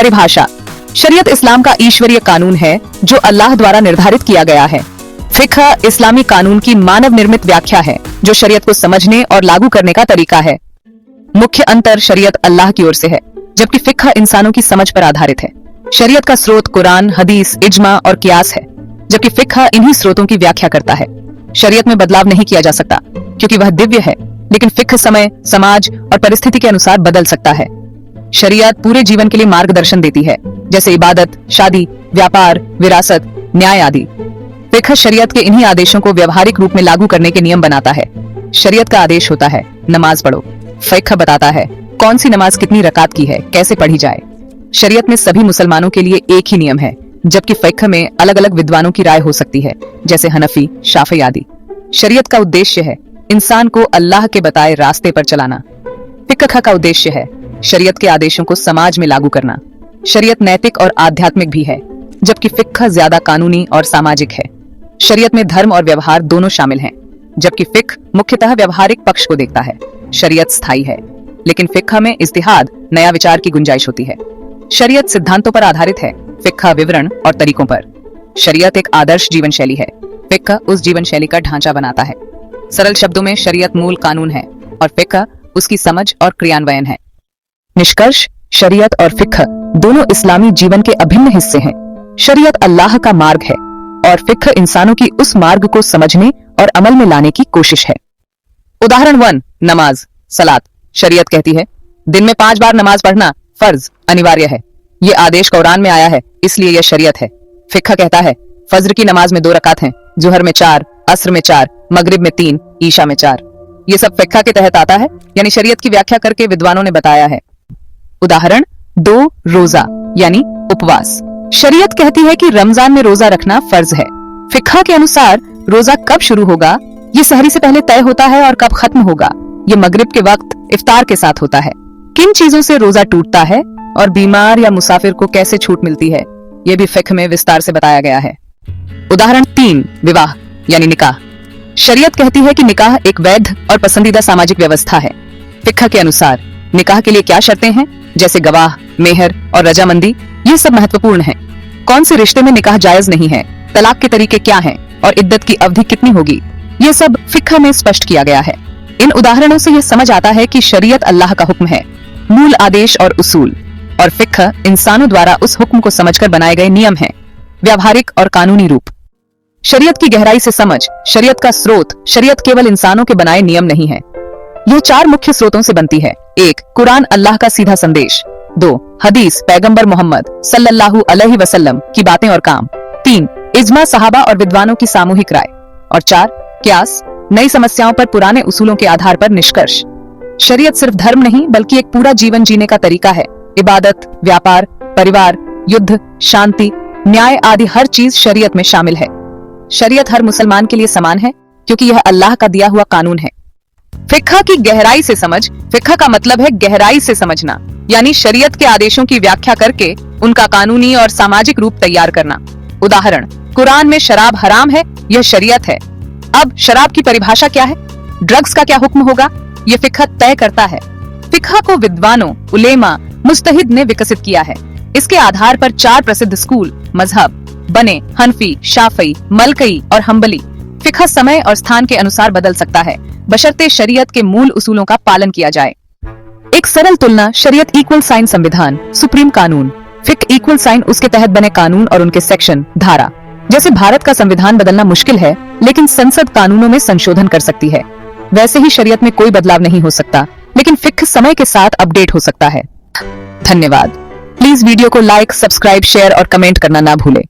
परिभाषा। शरीयत इस्लाम का ईश्वरीय कानून है जो अल्लाह द्वारा निर्धारित किया गया है। फिक्ह इस्लामी कानून की मानव निर्मित व्याख्या है जो शरीयत को समझने और लागू करने का तरीका है। मुख्य अंतर शरीयत अल्लाह की ओर से है, जबकि फिक्ह इंसानों की समझ पर आधारित है। शरीयत का स्रोत कुरान, हदीस, इज्मा और कियास है, जबकि फिक्ह इन्हीं स्रोतों की व्याख्या करता है। शरीयत में बदलाव नहीं किया जा सकता क्योंकि वह दिव्य है, लेकिन फिक्ह समय, समाज और परिस्थिति के अनुसार बदल सकता है। शरीयत पूरे जीवन के लिए मार्गदर्शन देती है, जैसे इबादत, शादी, व्यापार, विरासत, न्याय आदि। फिक्ह शरीयत के इन्हीं आदेशों को व्यवहारिक रूप में लागू करने के नियम बनाता है। शरीयत का आदेश होता है नमाज पढ़ो। फिक्ह बताता है कौन सी नमाज कितनी रकात की है, कैसे पढ़ी जाए। शरीयत में सभी मुसलमानों के लिए एक ही नियम है, जबकि फिक्ह में अलग अलग विद्वानों की राय हो सकती है, जैसे हनफी, शाफी आदि। शरीयत का उद्देश्य है इंसान को अल्लाह के बताए रास्ते पर चलाना। फिक्ह का उद्देश्य है शरीयत के आदेशों को समाज में लागू करना। शरीयत नैतिक और आध्यात्मिक भी है, जबकि फिक्ह ज्यादा कानूनी और सामाजिक है। शरीयत में धर्म और व्यवहार दोनों शामिल हैं, जबकि फिक्ह मुख्यतः व्यवहारिक पक्ष को देखता है। शरीयत स्थायी है, लेकिन फिक्ह में इज्तिहाद, नया विचार की गुंजाइश होती है। शरीयत सिद्धांतों पर आधारित है, फिक्ह विवरण और तरीकों पर। शरीयत एक आदर्श जीवन शैली है, फिक्ह उस जीवन शैली का ढांचा बनाता है। सरल शब्दों में शरीयत मूल कानून है और फिक्ह उसकी समझ और क्रियान्वयन है। निष्कर्ष, शरीयत और फिक्ह दोनों इस्लामी जीवन के अभिन्न हिस्से हैं। शरीयत अल्लाह का मार्ग है और फिक्ह इंसानों की उस मार्ग को समझने और अमल में लाने की कोशिश है। उदाहरण 1, नमाज, सलात। शरीयत कहती है दिन में 5 बार नमाज पढ़ना फर्ज, अनिवार्य है। ये आदेश कुरान में आया है, इसलिए यह शरीयत है। फिक्ह कहता है फज्र की नमाज में 2 रकात हैं, जुहर में 4, अस्र में 4, मगरिब में 3, ईशा में 4। ये सब फिक्ह के तहत आता है, यानी शरीयत की व्याख्या करके विद्वानों ने बताया है। उदाहरण 2, रोजा यानी उपवास। शरीयत कहती है कि रमजान में रोजा रखना फर्ज है। फिक्ह के अनुसार रोजा कब शुरू होगा ये सहरी से पहले तय होता है और कब खत्म होगा ये मगरिब के वक्त इफ्तार के साथ होता है। किन चीजों से रोजा टूटता है और बीमार या मुसाफिर को कैसे छूट मिलती है ये भी फिक्ह में विस्तार से बताया गया है। उदाहरण 3, विवाह यानी निकाह। शरीयत कहती है कि निकाह एक वैध और पसंदीदा सामाजिक व्यवस्था है। फिक्ह के अनुसार निकाह के लिए क्या शर्तें हैं, जैसे गवाह, मेहर और रजामंदी, ये सब महत्वपूर्ण है। कौन से रिश्ते में निकाह जायज नहीं है, तलाक के तरीके क्या हैं और इद्दत की अवधि कितनी होगी, ये सब फिक्ह में स्पष्ट किया गया है। इन उदाहरणों से यह समझ आता है कि शरीयत अल्लाह का हुक्म है, मूल आदेश और उसूल, और फिक्ह इंसानों द्वारा उस हुक्म को समझकर बनाए गए नियम हैं, व्यावहारिक और कानूनी रूप। शरीयत की गहराई से समझ, शरीयत का स्रोत, शरीयत केवल इंसानों के बनाए नियम नहीं है। यह 4 मुख्य स्रोतों से बनती है। 1, कुरान अल्लाह का सीधा संदेश। 2, हदीस पैगंबर मोहम्मद सल्लल्लाहु अलैहि वसल्लम की बातें और काम। 3, इज्मा सहाबा और विद्वानों की सामूहिक राय। और 4, कियास, नई समस्याओं पर पुराने उसूलों के आधार पर निष्कर्ष। शरीयत सिर्फ धर्म नहीं बल्कि एक पूरा जीवन जीने का तरीका है। इबादत, व्यापार, परिवार, युद्ध, शांति, न्याय आदि हर चीज शरीयत में शामिल है। शरीयत हर मुसलमान के लिए समान है क्योंकि यह अल्लाह का दिया हुआ कानून है। फिक्ह की गहराई से समझ। फिक्ह का मतलब है गहराई से समझना, यानी शरीयत के आदेशों की व्याख्या करके उनका कानूनी और सामाजिक रूप तैयार करना। उदाहरण, कुरान में शराब हराम है, यह शरीयत है। अब शराब की परिभाषा क्या है, ड्रग्स का क्या हुक्म होगा, यह फिक्ह तय करता है। फिक्ह को विद्वानों, उलेमा, मुज्तहिद ने विकसित किया है। इसके आधार पर 4 प्रसिद्ध स्कूल मजहब बने, हनफी, शाफी, मलकई और हम्बली। फिक्ह समय और स्थान के अनुसार बदल सकता है, बशर्ते शरीयत के मूल उसूलों का पालन किया जाए। एक सरल तुलना, शरीयत इक्वल साइन संविधान, सुप्रीम कानून। फिक्ह इक्वल साइन उसके तहत बने कानून और उनके सेक्शन, धारा। जैसे भारत का संविधान बदलना मुश्किल है, लेकिन संसद कानूनों में संशोधन कर सकती है, वैसे ही शरीयत में कोई बदलाव नहीं हो सकता, लेकिन फिक्ह समय के साथ अपडेट हो सकता है। धन्यवाद। प्लीज वीडियो को लाइक, सब्सक्राइब, शेयर और कमेंट करना ना भूले।